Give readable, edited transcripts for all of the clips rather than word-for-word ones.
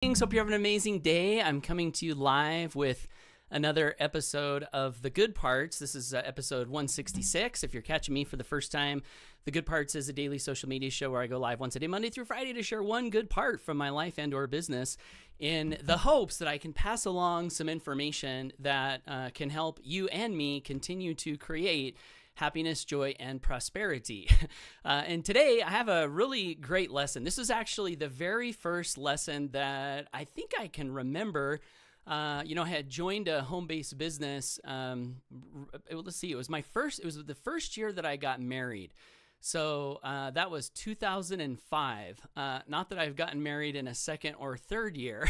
Hope you're having an amazing day. I'm coming to you live with another episode of The Good Parts. This is episode 166. If you're catching me for the first time, The Good Parts is a daily social media show where I go live once a day, Monday through Friday, to share one good part from my life and or business in the hopes that I can pass along some information that can help you and me continue to create happiness, joy, and prosperity. And today I have a really great lesson. This is actually the very first lesson that I think I can remember. I had joined a home-based business. Let's see, it was the first year that I got married. So that was 2005. Not that I've gotten married in a second or third year.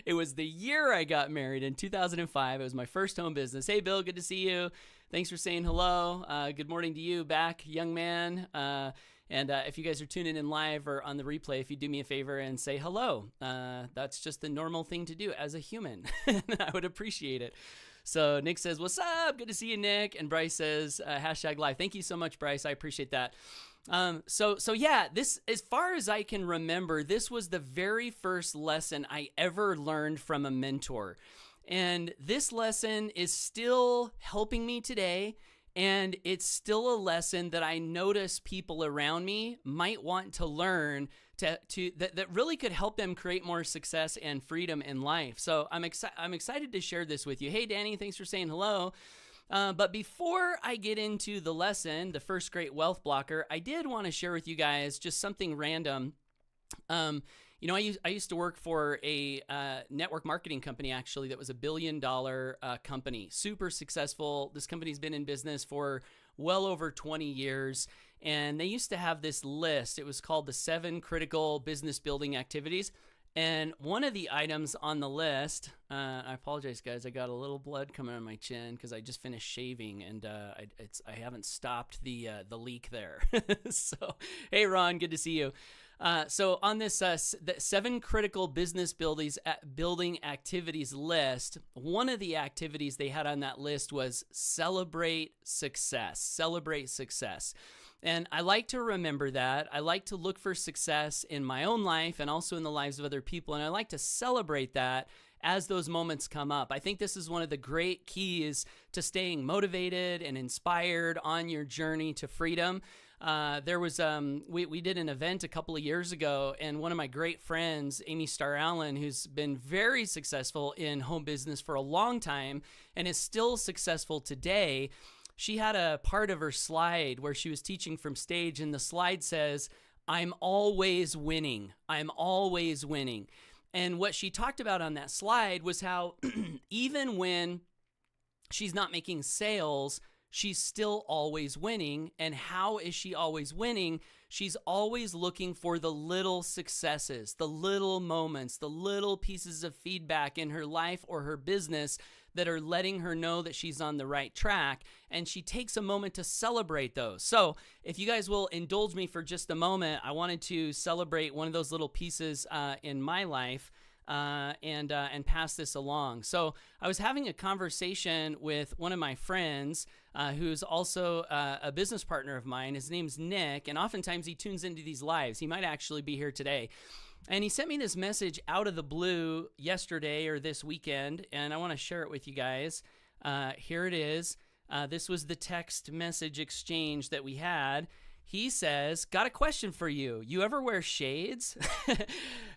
It was the year I got married in 2005. It was my first home business. Hey, Bill, good to see you. Thanks for saying hello. Good morning to you back, young man. And if you guys are tuning in live or on the replay, if you do me a favor and say hello, that's just the normal thing to do as a human. I would appreciate it. So Nick says, what's up? Good to see you, Nick. And Bryce says, hashtag live. Thank you so much, Bryce. I appreciate that. So yeah, this, as far as I can remember, this was the very first lesson I ever learned from a mentor. And this lesson is still helping me today. And it's still a lesson that I notice people around me might want to learn that really could help them create more success and freedom in life. So I'm excited to share this with you. Hey, Danny, thanks for saying hello. But before I get into the lesson, the first great wealth blocker, I did want to share with you guys just something random. I used to work for a network marketing company, actually, that was $1 billion company. Super successful. This company's been in business for well over 20 years. And they used to have this list. It was called the 7 Critical Business Building Activities. And one of the items on the list, I apologize, guys. I got a little blood coming on my chin because I just finished shaving, and I haven't stopped the leak there. So, hey, Ron, good to see you. So on this the 7 critical business building activities list, one of the activities they had on that list was celebrate success. Celebrate success. And I like to remember that. I like to look for success in my own life and also in the lives of other people. And I like to celebrate that as those moments come up. I think this is one of the great keys to staying motivated and inspired on your journey to freedom. There was we did an event a couple of years ago, and one of my great friends, Amy Starr Allen, who's been very successful in home business for a long time and is still successful today, she had a part of her slide where she was teaching from stage, and the slide says, "I'm always winning. I'm always winning." And what she talked about on that slide was how even when she's not making sales, she's still always winning. And how is she always winning? She's always looking for the little successes, the little moments, the little pieces of feedback in her life or her business that are letting her know that she's on the right track. And she takes a moment to celebrate those. So if you guys will indulge me for just a moment, I wanted to celebrate one of those little pieces in my life. And pass this along. So I was having a conversation with one of my friends who's also a business partner of mine. His name's Nick, and oftentimes he tunes into these lives. He might actually be here today. And he sent me this message out of the blue yesterday or this weekend, and I want to share it with you guys. Here it is. This was the text message exchange that we had. He says, "Got a question for you. You ever wear shades?"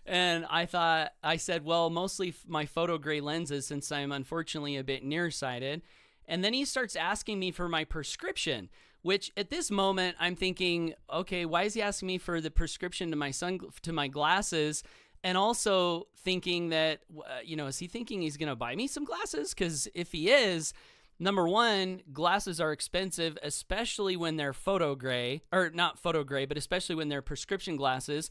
And I said, well, mostly my photo gray lenses, since I'm unfortunately a bit nearsighted. And then he starts asking me for my prescription, which at this moment I'm thinking, okay, why is he asking me for the prescription to my glasses? And also thinking that, is he thinking he's going to buy me some glasses? Because if he is, number one, glasses are expensive, especially when they're photo gray, or not photo gray, but especially when they're prescription glasses.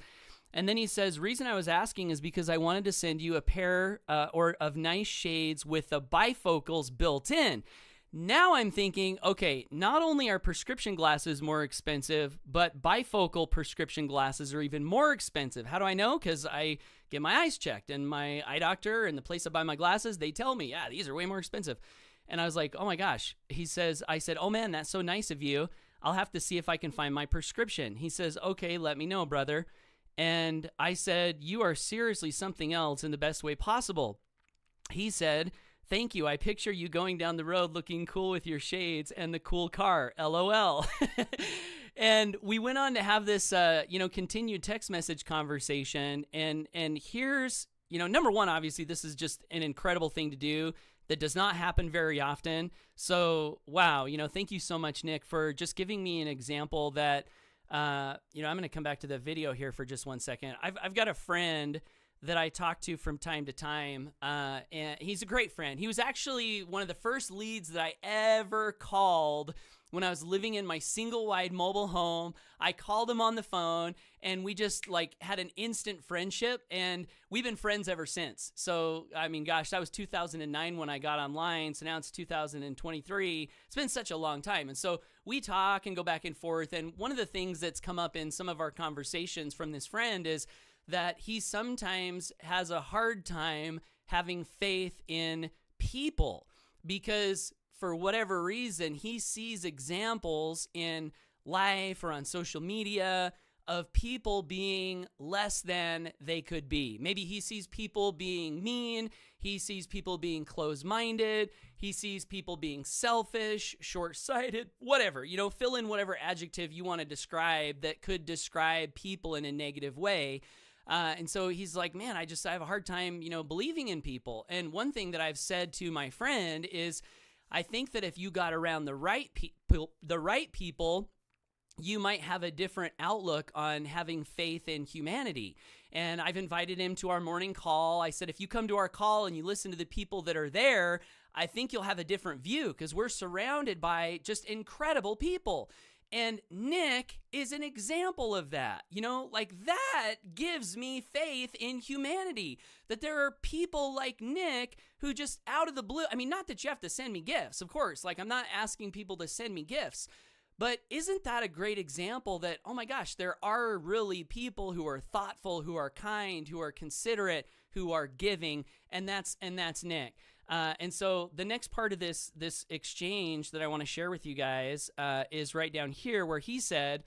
And then he says, reason I was asking is because I wanted to send you a pair of nice shades with the bifocals built in. Now I'm thinking, okay, not only are prescription glasses more expensive, but bifocal prescription glasses are even more expensive. How do I know? Because I get my eyes checked, and my eye doctor and the place I buy my glasses, they tell me, yeah, these are way more expensive. And I was like, oh my gosh. I said, oh man, that's so nice of you. I'll have to see if I can find my prescription. He says, okay, let me know, brother. And I said, "You are seriously something else in the best way possible." He said, "Thank you. I picture you going down the road looking cool with your shades and the cool car. LOL." And we went on to have this, continued text message conversation. And here's, number one, obviously, this is just an incredible thing to do that does not happen very often. So, wow, thank you so much, Nick, for just giving me an example that, I'm going to come back to the video here for just 1 second. I've got a friend that I talk to from time to time, and he's a great friend. He was actually one of the first leads that I ever called when I was living in my single-wide mobile home. I called him on the phone, and we just had an instant friendship, and we've been friends ever since. So, I mean, gosh, that was 2009 when I got online, so now it's 2023. It's been such a long time, and so we talk and go back and forth, and one of the things that's come up in some of our conversations from this friend is that he sometimes has a hard time having faith in people because for whatever reason, he sees examples in life or on social media of people being less than they could be. Maybe he sees people being mean. He sees people being closed-minded. He sees people being selfish, short-sighted, whatever. Fill in whatever adjective you want to describe that could describe people in a negative way. And so he's like, man, I have a hard time, believing in people. And one thing that I've said to my friend is, I think that if you got around the right people, you might have a different outlook on having faith in humanity. And I've invited him to our morning call. I said, if you come to our call and you listen to the people that are there, I think you'll have a different view because we're surrounded by just incredible people. And Nick is an example of that. That gives me faith in humanity, that there are people like Nick who just out of the blue, not that you have to send me gifts, of course, I'm not asking people to send me gifts, but isn't that a great example that, oh my gosh, there are really people who are thoughtful, who are kind, who are considerate, who are giving, and that's Nick. And so the next part of this exchange that I want to share with you guys is right down here where he said,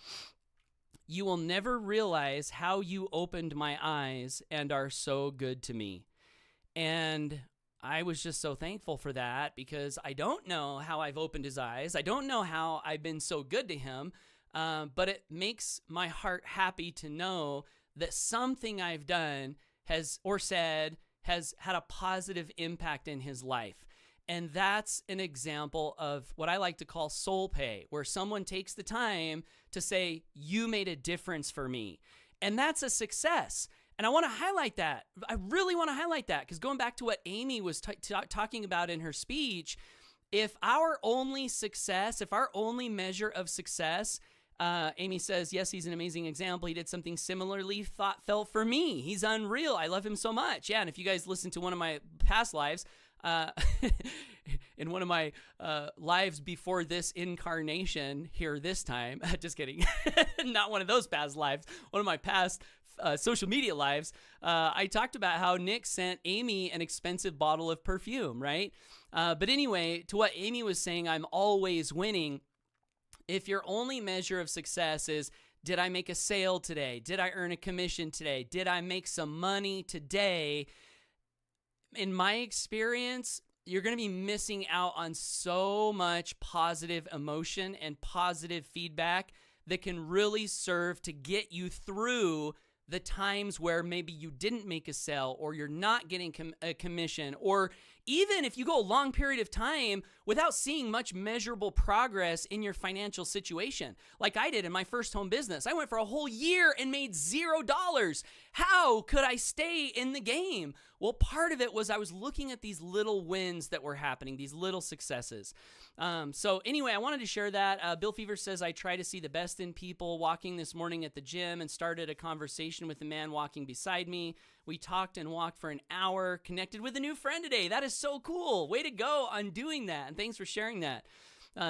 "You will never realize how you opened my eyes and are so good to me." And I was just so thankful for that because I don't know how I've opened his eyes. I don't know how I've been so good to him, but it makes my heart happy to know that something I've done has had a positive impact in his life. And that's an example of what I like to call soul pay, where someone takes the time to say, you made a difference for me. And that's a success. And I want to highlight that. I really want to highlight that because going back to what Amy was talking about in her speech, if our only measure of success, Amy says, yes, he's an amazing example. He did something similarly felt for me. He's unreal. I love him so much. Yeah, and if you guys listen to one of my past lives, in one of my lives before this incarnation here this time, just kidding, not one of those past lives, one of my past social media lives, I talked about how Nick sent Amy an expensive bottle of perfume, right? But anyway, to what Amy was saying, I'm always winning. If your only measure of success is, did I make a sale today? Did I earn a commission today? Did I make some money today? In my experience, you're going to be missing out on so much positive emotion and positive feedback that can really serve to get you through the times where maybe you didn't make a sale or you're not getting a commission, or even if you go a long period of time without seeing much measurable progress in your financial situation, like I did in my first home business. I went for a whole year and made $0. How could I stay in the game? Well, part of it was I was looking at these little wins that were happening, these little successes. So anyway, I wanted to share that. Bill Fever says, I try to see the best in people. Walking this morning at the gym and started a conversation with the man walking beside me. We talked and walked for an hour, connected with a new friend today. That is so cool. Way to go on doing that. And thanks for sharing that.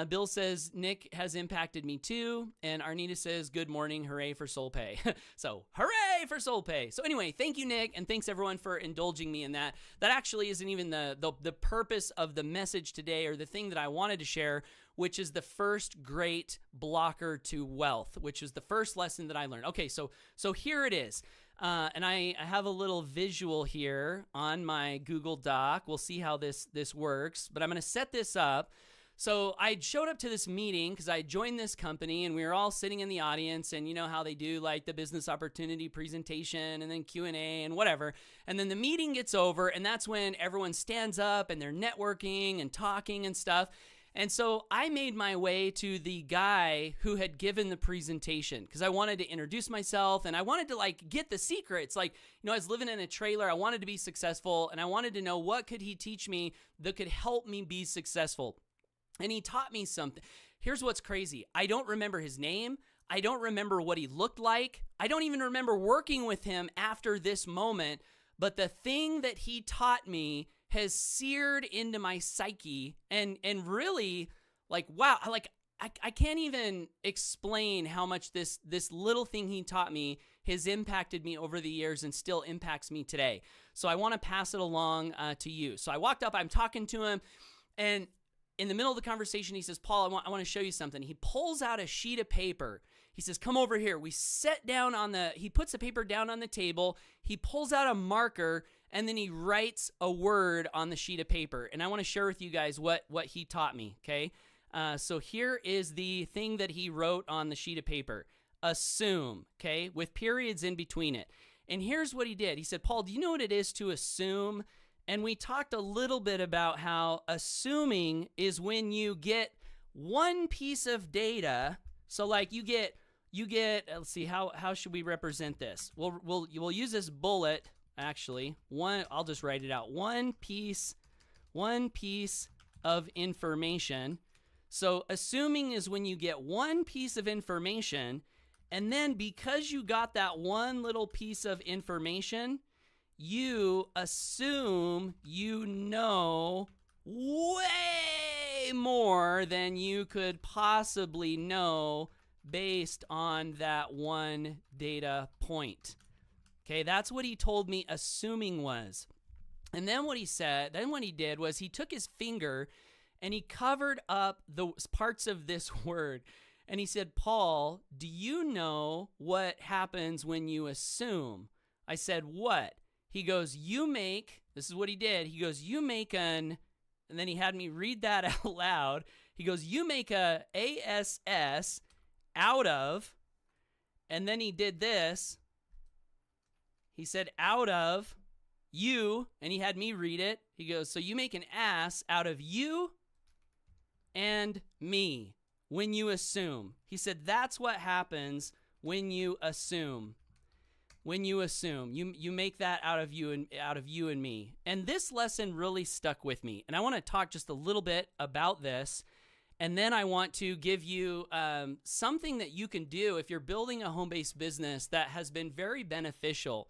Bill says, Nick has impacted me too. And Arnita says, good morning, hooray for soul pay. So hooray for soul pay. So anyway, thank you, Nick. And thanks everyone for indulging me in that. That actually isn't even the purpose of the message today, or the thing that I wanted to share, which is the first great blocker to wealth, which is the first lesson that I learned. Okay, so here it is. And I have a little visual here on my Google Doc. We'll see how this works, but I'm going to set this up. So I showed up to this meeting because I joined this company, and we were all sitting in the audience, and you know how they do like the business opportunity presentation and then Q&A and whatever. And then the meeting gets over, and that's when everyone stands up and they're networking and talking and stuff. And so I made my way to the guy who had given the presentation because I wanted to introduce myself, and I wanted to like get the secrets. Like, you know, I was living in a trailer. I wanted to be successful, and I wanted to know what could he teach me that could help me be successful. And he taught me something. Here's what's crazy. I don't remember his name. I don't remember what he looked like. I don't even remember working with him after this moment. But the thing that he taught me has seared into my psyche, and really, like, wow, like I can't even explain how much this little thing he taught me has impacted me over the years and still impacts me today. So I want to pass it along to you. So I walked up, I'm talking to him, and in the middle of the conversation, he says, Paul, I want to show you something. He pulls out a sheet of paper. He says, come over here. We sat down he puts the paper down on the table. He pulls out a marker, and then he writes a word on the sheet of paper. And I want to share with you guys what he taught me, okay? So here is the thing that he wrote on the sheet of paper. Assume, okay, with periods in between it. And here's what he did. He said, Paul, do you know what it is to assume? And we talked a little bit about how assuming is when you get one piece of data. So like you get, let's see, how should we represent this? We'll use this bullet, actually. I'll just write it out. One piece of information. So assuming is when you get one piece of information, and then because you got that one little piece of information, you assume you know way more than you could possibly know based on that one data point. Okay, that's what he told me assuming was. And then what he did was he took his finger and he covered up the parts of this word. And he said, Paul, do you know what happens when you assume? I said, what? He goes, this is what he did. He goes, and then he had me read that out loud. He goes, you make a ASS out of, and then he did this. He said, out of you, and he had me read it. He goes, so you make an ass out of you and me when you assume. He said, that's what happens when you assume. When you assume, you make that out of you and me. And this lesson really stuck with me. And I want to talk just a little bit about this. And then I want to give you something that you can do if you're building a home-based business that has been very beneficial.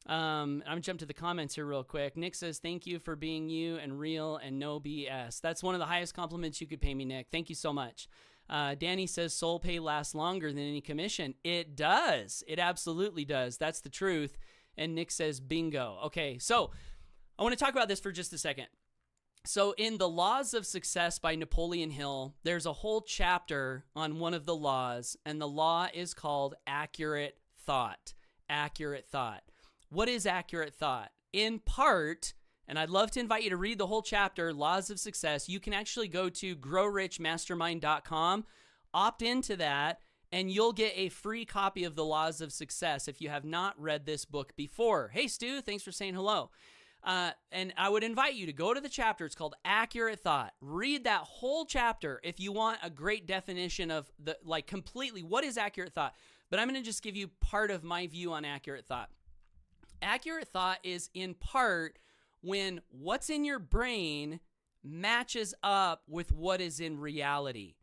I'm going to jump to the comments here real quick. Nick says, thank you for being you and real and no BS. That's one of the highest compliments you could pay me, Nick. Thank you so much. Danny says soul pay lasts longer than any commission. It does. It absolutely does. That's the truth. And Nick says bingo. Okay, so I want to talk about this for just a second. So in The Laws of Success by Napoleon Hill, there's a whole chapter on one of the laws, and the law is called accurate thought. Accurate thought. What is accurate thought? In part, and I'd love to invite you to read the whole chapter, Laws of Success. You can actually go to growrichmastermind.com, opt into that, and you'll get a free copy of the Laws of Success if you have not read this book before. Hey, Stu, thanks for saying hello. And I would invite you to go to the chapter. It's called Accurate Thought. Read that whole chapter if you want a great definition of completely what is accurate thought. But I'm going to just give you part of my view on accurate thought. Accurate thought is in part when what's in your brain matches up with what is in reality.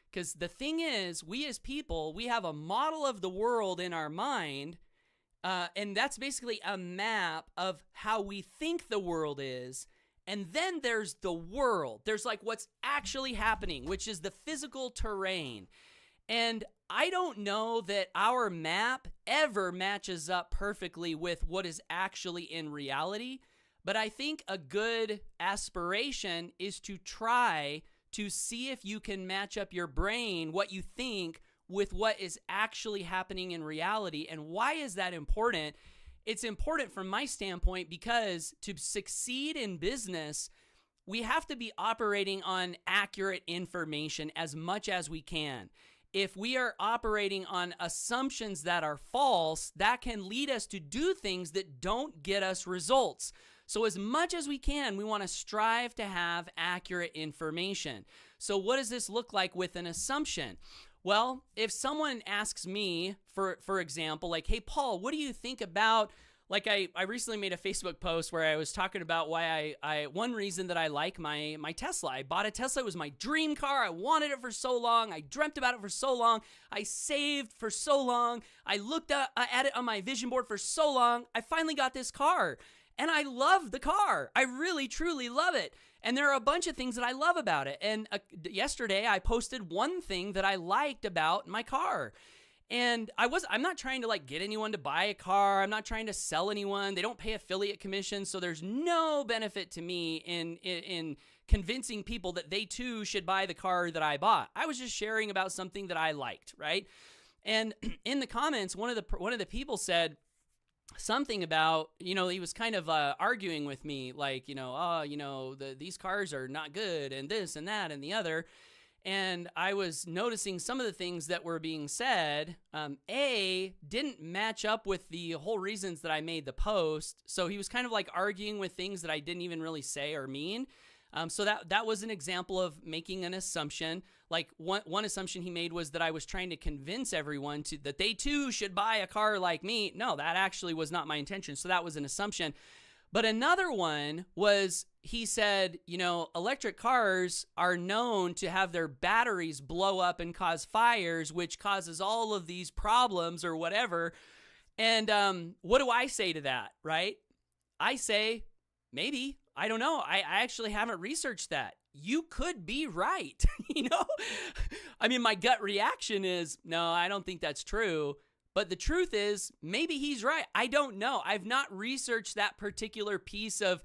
Because the thing is, we as people, we have a model of the world in our mind, and that's basically a map of how we think the world is. And then there's the world. There's like what's actually happening, which is the physical terrain. And I don't know that our map ever matches up perfectly with what is actually in reality, but I think a good aspiration is to try to see if you can match up your brain, what you think, with what is actually happening in reality. And why is that important? It's important from my standpoint because to succeed in business, we have to be operating on accurate information as much as we can. If we are operating on assumptions that are false, that can lead us to do things that don't get us results. So as much as we can, we want to strive to have accurate information. So what does this look like with an assumption? Well, if someone asks me, for example, like, hey, Paul, what do you think about, like I recently made a Facebook post where I was talking about why one reason that I like my Tesla. I bought a Tesla. It was my dream car. I wanted it for so long. I dreamt about it for so long. I saved for so long. I looked at it on my vision board for so long. I finally got this car. And I love the car. I really, truly love it. And there are a bunch of things that I love about it. And yesterday I posted one thing that I liked about my car. And I'm not trying to like get anyone to buy a car. I'm not trying to sell anyone. They don't pay affiliate commissions. So there's no benefit to me in convincing people that they too should buy the car that I bought. I was just sharing about something that I liked, right? And in the comments, one of the people said something about, he was kind of arguing with me, like, these cars are not good and this and that and the other. And I was noticing some of the things that were being said, didn't match up with the whole reasons that I made the post. So he was kind of like arguing with things that I didn't even really say or mean. So that was an example of making an assumption. Like one assumption he made was that I was trying to convince everyone that they too should buy a car like me. No, that actually was not my intention. So that was an assumption. But another one was, he said, electric cars are known to have their batteries blow up and cause fires, which causes all of these problems or whatever. And what do I say to that, right? I say, maybe. I don't know. I actually haven't researched that. You could be right. I mean, my gut reaction is, no, I don't think that's true. But the truth is, maybe he's right. I don't know. I've not researched that particular piece of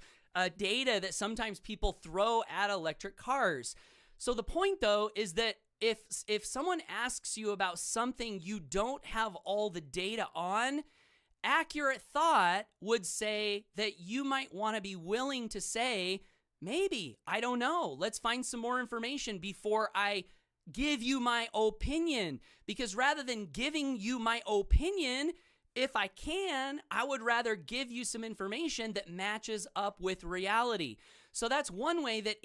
data that sometimes people throw at electric cars. So the point, though, is that if someone asks you about something you don't have all the data on, accurate thought would say that you might want to be willing to say, maybe, I don't know. Let's find some more information before I give you my opinion. Because rather than giving you my opinion, if I can, I would rather give you some information that matches up with reality. So that's one way that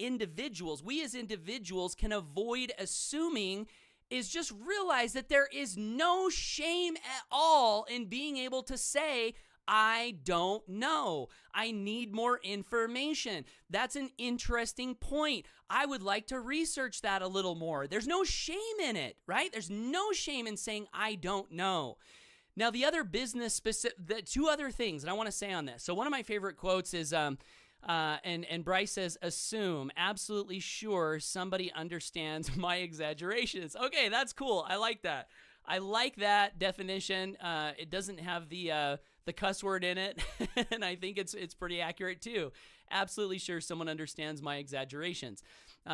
we as individuals can avoid assuming, is just realize that there is no shame at all in being able to say, I don't know. I need more information. That's an interesting point. I would like to research that a little more. There's no shame in it, right? There's no shame in saying, I don't know. Now, the other the two other things that I want to say on this. So one of my favorite quotes is, and Bryce says, assume, absolutely sure somebody understands my exaggerations. Okay, that's cool. I like that. I like that definition. It doesn't have the cuss word in it, and I think it's pretty accurate too. Absolutely sure someone understands my exaggerations.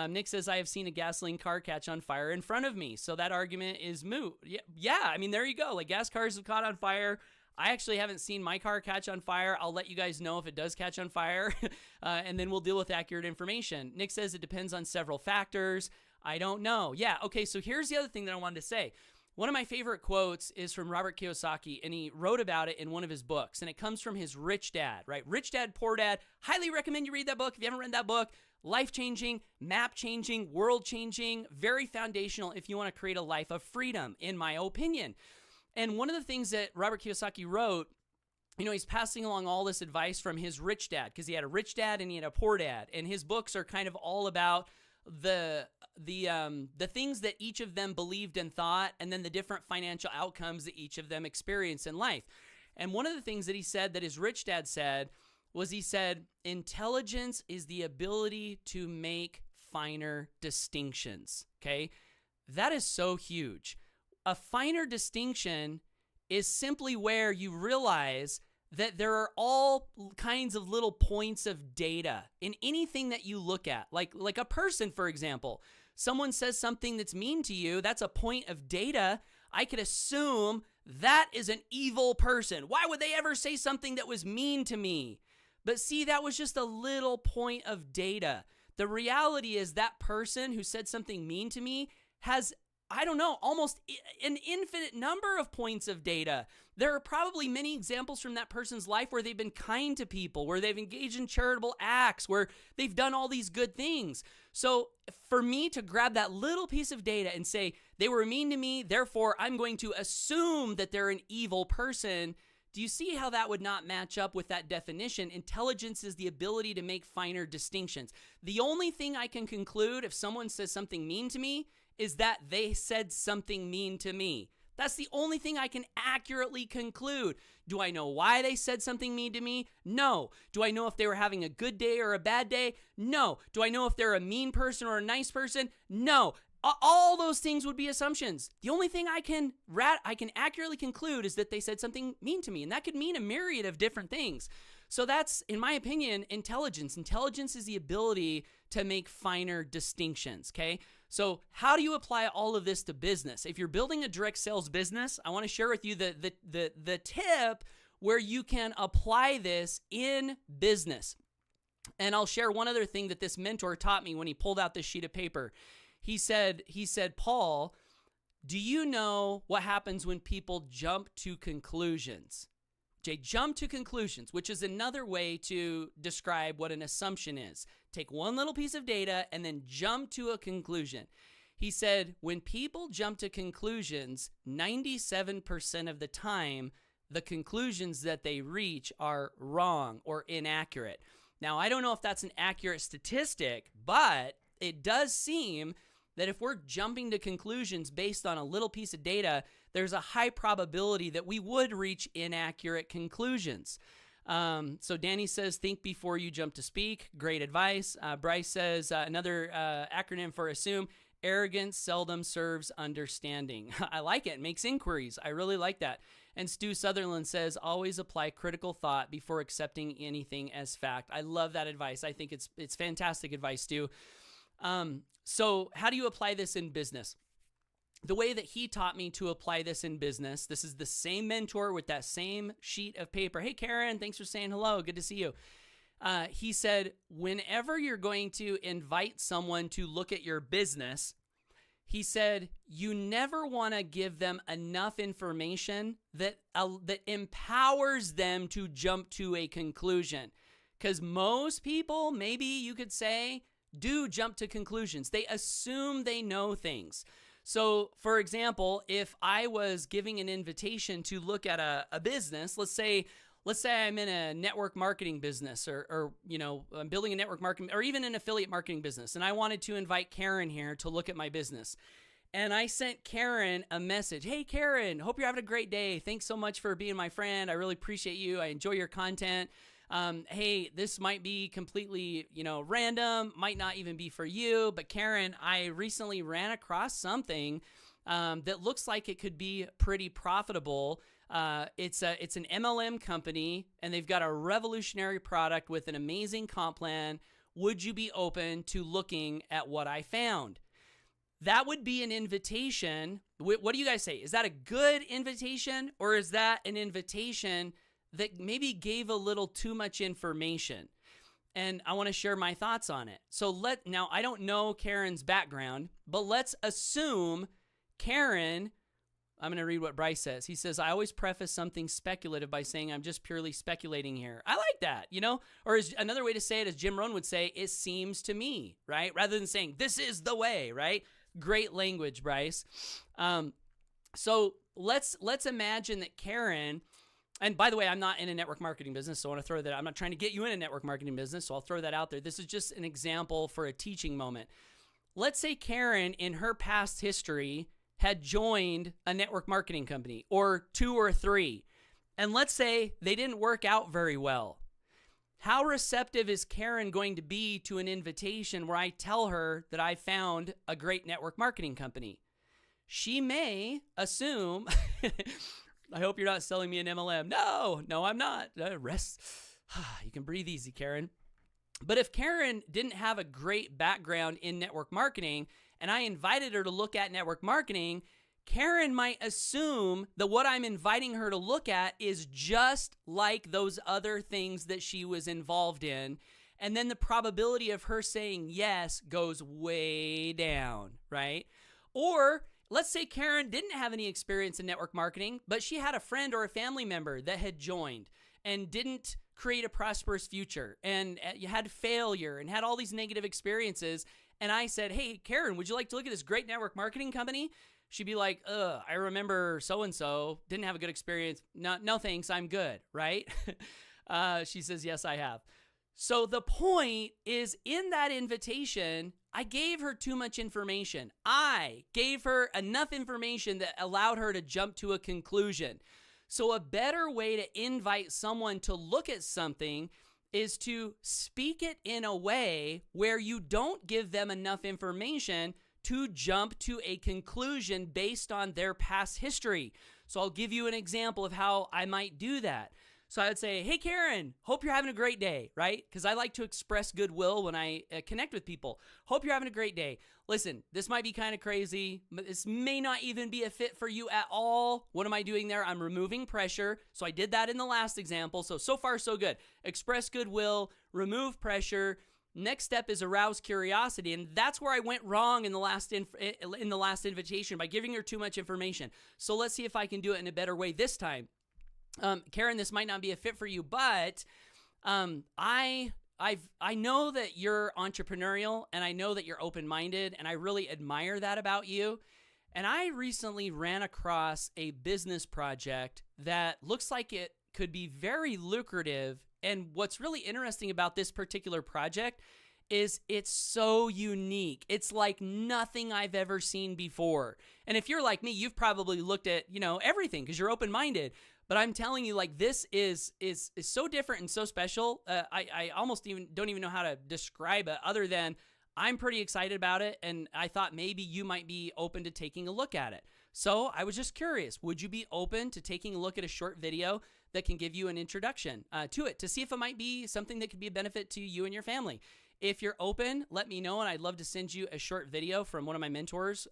Nick says, I have seen a gasoline car catch on fire in front of me, so that argument is moot. Yeah, I mean, there you go. Like, gas cars have caught on fire. I actually haven't seen my car catch on fire. I'll let you guys know if it does catch on fire, and then we'll deal with accurate information. Nick says it depends on several factors. I don't know. Yeah, okay, so here's the other thing that I wanted to say. One of my favorite quotes is from Robert Kiyosaki, and he wrote about it in one of his books, and it comes from his Rich Dad, right? Rich Dad, Poor Dad. Highly recommend you read that book. If you haven't read that book, life-changing, map-changing, world-changing, very foundational if you want to create a life of freedom, in my opinion. And one of the things that Robert Kiyosaki wrote, he's passing along all this advice from his rich dad, because he had a rich dad and he had a poor dad. And his books are kind of all about the things that each of them believed and thought, and then the different financial outcomes that each of them experienced in life. And one of the things that he said that his rich dad said was he said, intelligence is the ability to make finer distinctions, okay? That is so huge. A finer distinction is simply where you realize that there are all kinds of little points of data in anything that you look at. Like a person, for example. Someone says something that's mean to you, that's a point of data. I could assume that is an evil person. Why would they ever say something that was mean to me? But see, that was just a little point of data. The reality is that person who said something mean to me has, I don't know, almost an infinite number of points of data. There are probably many examples from that person's life where they've been kind to people, where they've engaged in charitable acts, where they've done all these good things. So for me to grab that little piece of data and say, they were mean to me, therefore I'm going to assume that they're an evil person, do you see how that would not match up with that definition? Intelligence is the ability to make finer distinctions. The only thing I can conclude if someone says something mean to me is that they said something mean to me. That's the only thing I can accurately conclude. Do I know why they said something mean to me? No. Do I know if they were having a good day or a bad day? No. Do I know if they're a mean person or a nice person? No. All those things would be assumptions. The only thing I can accurately conclude is that they said something mean to me, and that could mean a myriad of different things. So that's, in my opinion, intelligence. Intelligence is the ability to make finer distinctions, okay? So how do you apply all of this to business? If you're building a direct sales business, I want to share with you the tip where you can apply this in business. And I'll share one other thing that this mentor taught me when he pulled out this sheet of paper. He said, Paul, do you know what happens when people jump to conclusions? They jump to conclusions, which is another way to describe what an assumption is. Take one little piece of data and then jump to a conclusion. He said, when people jump to conclusions, 97% of the time, the conclusions that they reach are wrong or inaccurate. Now, I don't know if that's an accurate statistic, but it does seem that if we're jumping to conclusions based on a little piece of data, there's a high probability that we would reach inaccurate conclusions. So Danny says, think before you jump to speak. Great advice. Bryce says, another acronym for assume, arrogance seldom serves understanding. I like it. It makes inquiries. I really like that. And Stu Sutherland says, always apply critical thought before accepting anything as fact. I love that advice. I think it's fantastic advice, Stu. So how do you apply this in business? The way that he taught me to apply this in business, this is the same mentor with that same sheet of paper. Hey, Karen, thanks for saying hello. Good to see you. He said, whenever you're going to invite someone to look at your business, he said, you never want to give them enough information that empowers them to jump to a conclusion. Because most people, maybe you could say, do jump to conclusions. They assume they know things. So, for example, if I was giving an invitation to look at a business, let's say I'm in a network marketing business or I'm building a network marketing or even an affiliate marketing business, and I wanted to invite Karen here to look at my business. And I sent Karen a message. Hey, Karen, hope you're having a great day. Thanks so much for being my friend. I really appreciate you. I enjoy your content. Hey, this might be completely, random, might not even be for you, but Karen, I recently ran across something that looks like it could be pretty profitable. It's an MLM company, and they've got a revolutionary product with an amazing comp plan. Would you be open to looking at what I found? That would be an invitation. What do you guys say? Is that a good invitation, or is that an invitation that maybe gave a little too much information? And I want to share my thoughts on it. So now I don't know Karen's background, but let's assume Karen, I'm going to read what Bryce says. He says, I always preface something speculative by saying I'm just purely speculating here. I like that, or another way to say it, as Jim Rohn would say, it seems to me, right? Rather than saying this is the way, right? Great language, Bryce. So let's imagine that Karen, and by the way, I'm not in a network marketing business, so I want to throw that. I'm not trying to get you in a network marketing business, so I'll throw that out there. This is just an example for a teaching moment. Let's say Karen, in her past history, had joined a network marketing company, or 2 or 3, and let's say they didn't work out very well. How receptive is Karen going to be to an invitation where I tell her that I found a great network marketing company? She may assume, I hope you're not selling me an MLM. No, I'm not. Rest. You can breathe easy, Karen. But if Karen didn't have a great background in network marketing and I invited her to look at network marketing, Karen might assume that what I'm inviting her to look at is just like those other things that she was involved in. And then the probability of her saying yes goes way down, right? Or let's say Karen didn't have any experience in network marketing, but she had a friend or a family member that had joined and didn't create a prosperous future and you had failure and had all these negative experiences. And I said, hey, Karen, would you like to look at this great network marketing company? She'd be like, I remember so-and-so didn't have a good experience. No thanks, I'm good, right? She says, yes, I have. So the point is, in that invitation, I gave her too much information. I gave her enough information that allowed her to jump to a conclusion. So a better way to invite someone to look at something is to speak it in a way where you don't give them enough information to jump to a conclusion based on their past history. So I'll give you an example of how I might do that. So I would say, hey, Karen, hope you're having a great day, right? Because I like to express goodwill when I connect with people. Hope you're having a great day. Listen, this might be kind of crazy, but this may not even be a fit for you at all. What am I doing there? I'm removing pressure. So I did that in the last example. So far, so good. Express goodwill, remove pressure. Next step is arouse curiosity, and that's where I went wrong in the last invitation by giving her too much information. So let's see if I can do it in a better way this time. Karen, this might not be a fit for you, but I know that you're entrepreneurial, and I know that you're open-minded, and I really admire that about you. And I recently ran across a business project that looks like it could be very lucrative. And what's really interesting about this particular project is it's so unique. It's like nothing I've ever seen before. And if you're like me, you've probably looked at, everything because you're open-minded. But I'm telling you, like, this is so different and so special. I almost don't even know how to describe it other than I'm pretty excited about it. And I thought maybe you might be open to taking a look at it. So I was just curious, would you be open to taking a look at a short video that can give you an introduction to it to see if it might be something that could be a benefit to you and your family? If you're open, let me know, and I'd love to send you a short video from one of my mentors.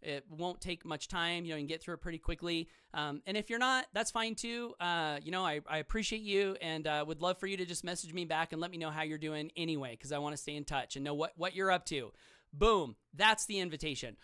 It won't take much time. You can get through it pretty quickly. And if you're not, that's fine too. I appreciate you and would love for you to just message me back and let me know how you're doing anyway, because I want to stay in touch and know what you're up to. Boom. That's the invitation.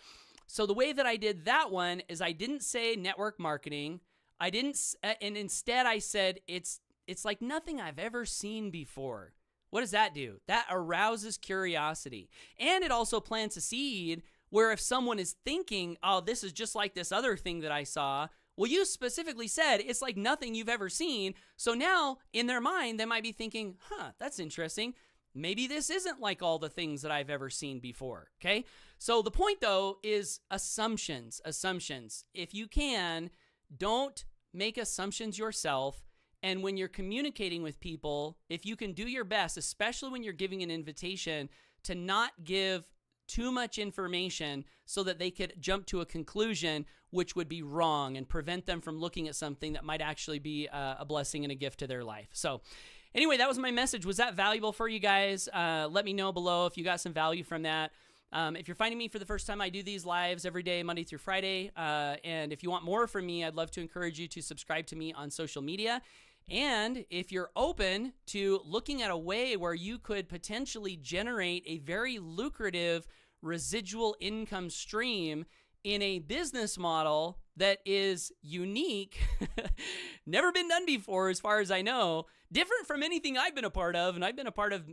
So the way that I did that one is I didn't say network marketing. And instead I said it's like nothing I've ever seen before. What does that do? That arouses curiosity. And it also plants a seed where if someone is thinking, oh, this is just like this other thing that I saw, well, you specifically said it's like nothing you've ever seen. So now in their mind, they might be thinking, that's interesting. Maybe this isn't like all the things that I've ever seen before, okay? So the point, though, is assumptions. If you can, don't make assumptions yourself. And when you're communicating with people, if you can do your best, especially when you're giving an invitation, to not give too much information so that they could jump to a conclusion which would be wrong and prevent them from looking at something that might actually be a blessing and a gift to their life. So anyway, that was my message. Was that valuable for you guys? Let me know below if you got some value from that. If you're finding me for the first time, I do these lives every day, Monday through Friday. And if you want more from me, I'd love to encourage you to subscribe to me on social media. And if you're open to looking at a way where you could potentially generate a very lucrative residual income stream in a business model that is unique, never been done before as far as I know, different from anything I've been a part of, and I've been a part of,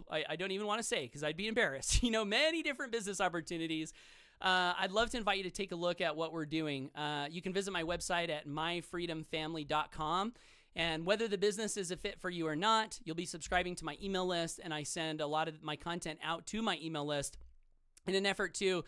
I don't even want to say because I'd be embarrassed, many different business opportunities. I'd love to invite you to take a look at what we're doing. You can visit my website at myfreedomfamily.com. And whether the business is a fit for you or not, you'll be subscribing to my email list, and I send a lot of my content out to my email list in an effort to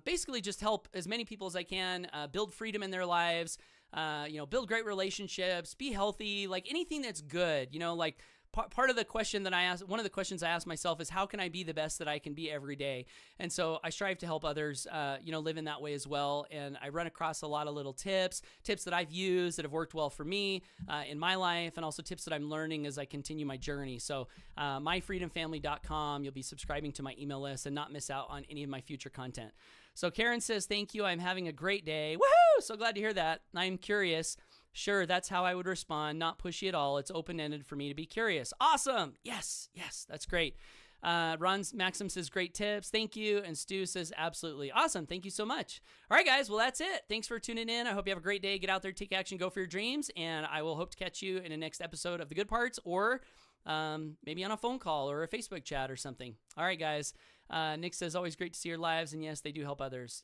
basically just help as many people as I can build freedom in their lives, build great relationships, be healthy, like anything that's good, like part of the question that I asked, one of the questions I asked myself is, how can I be the best that I can be every day? And so I strive to help others, live in that way as well. And I run across a lot of little tips that I've used that have worked well for me in my life, and also tips that I'm learning as I continue my journey. So myfreedomfamily.com, you'll be subscribing to my email list and not miss out on any of my future content. So Karen says, thank you. I'm having a great day. Woohoo! So glad to hear that. I'm curious. Sure, that's how I would respond. Not pushy at all. It's open-ended for me to be curious. Awesome. Yes, that's great. Maxim says, great tips. Thank you. And Stu says, absolutely. Awesome. Thank you so much. All right, guys. Well, that's it. Thanks for tuning in. I hope you have a great day. Get out there, take action, go for your dreams. And I will hope to catch you in the next episode of The Good Parts, or maybe on a phone call or a Facebook chat or something. All right, guys. Nick says, always great to see your lives. And yes, they do help others.